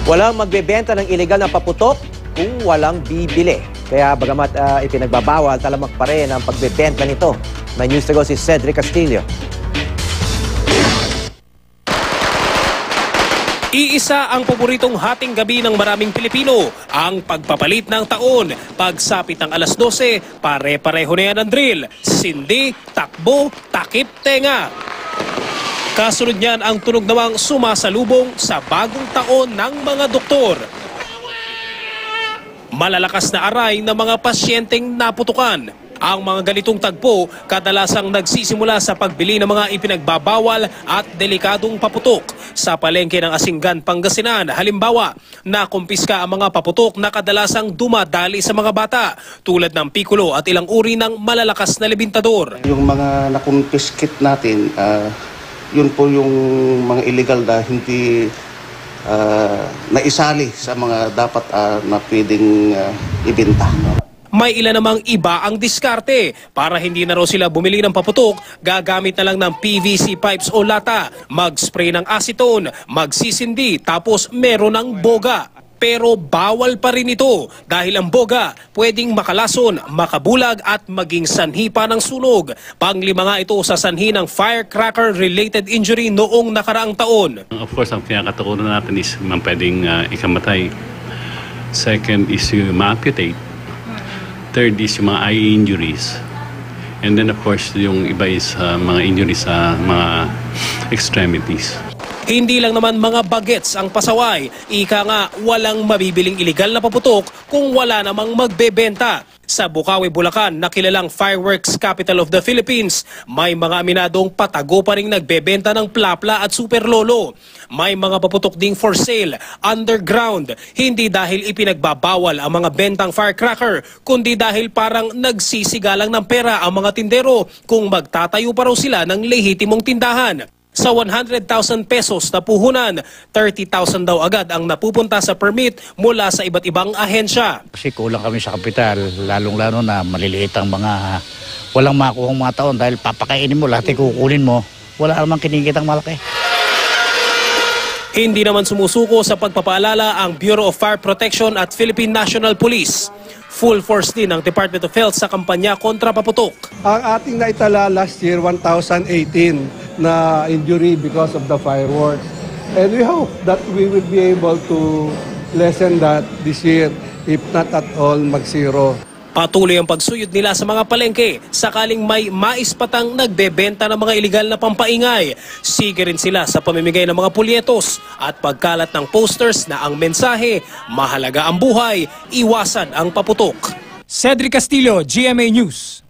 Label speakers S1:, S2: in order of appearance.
S1: Walang magbebenta ng ilegal na paputok kung walang bibili. Kaya bagamat ipinagbabawal, talamak pa rin ang pagbebenta nito. May news to go si Cedric Castillo.
S2: Iisa ang paboritong hating gabi ng maraming Pilipino, ang pagpapalit ng taon. Pagsapit ng alas 12, pare-pareho na yan ang drill. Sindi, takbo, takip, tenga. Kasunod niyan ang tunog namang sumasalubong sa bagong taon ng mga doktor. Malalakas na aray ng mga pasyenteng naputukan. Ang mga ganitong tagpo kadalasang nagsisimula sa pagbili ng mga ipinagbabawal at delikadong paputok. Sa palengke ng Asinggan, Pangasinan, halimbawa, nakumpiska ang mga paputok na kadalasang dumadali sa mga bata tulad ng pikulo at ilang uri ng malalakas na libintador.
S3: Yung mga nakumpiskit natin, yun po yung mga illegal na hindi naisali sa mga dapat na pwedeng ibenta.
S2: May ilan namang iba ang diskarte. Para hindi na raw sila bumili ng paputok, gagamit na lang ng PVC pipes o lata, mag-spray ng acetone, magsisindi, tapos meron ng boga. Pero bawal pa rin ito dahil ang boga pwedeng makalason, makabulag at maging sanhi pa ng sunog. Panglima nga ito sa sanhi ng firecracker-related injury noong nakaraang taon.
S4: Of course, ang pinakatakunan natin is pwedeng ikamatay. Second is yung ma-amputate. Third is yung mga eye injuries. And then of course, yung iba is mga injuries sa mga extremities.
S2: Hindi lang naman mga bagets ang pasaway. Ika nga, walang mabibiling iligal na paputok kung wala namang magbebenta. Sa Bukawi, Bulacan, na kilalang fireworks capital of the Philippines, may mga aminadong patago pa rin nagbebenta ng plapla at super lolo. May mga paputok ding for sale, underground, hindi dahil ipinagbabawal ang mga bentang firecracker, kundi dahil parang nagsisigalang ng pera ang mga tindero kung magtatayo pa raw sila ng lehitimong tindahan. Sa 100,000 pesos na puhunan, 30,000 daw agad ang napupunta sa permit mula sa iba't ibang ahensya.
S5: Kasi kulang kami sa kapital, lalong-lalo na maliliit ang mga walang makuhang mga taon dahil papakainin mo, lahat kukunin mo, wala namang kinikitang malaki.
S2: Hindi naman sumusuko sa pagpapaalala ang Bureau of Fire Protection at Philippine National Police. Full force din ang Department of Health sa kampanya kontra paputok.
S6: Ang ating naitala last year, 1,018 na injury because of the fireworks. And we hope that we will be able to lessen that this year, if not at all, mag-zero.
S2: Patuloy ang pagsuyod nila sa mga palengke sakaling may maispatang nagbebenta ng mga iligal na pampaingay. Sige rin sila sa pamimigay ng mga pulyetos at pagkalat ng posters na ang mensahe, mahalaga ang buhay, iwasan ang paputok.
S7: Cedric Castillo, GMA News.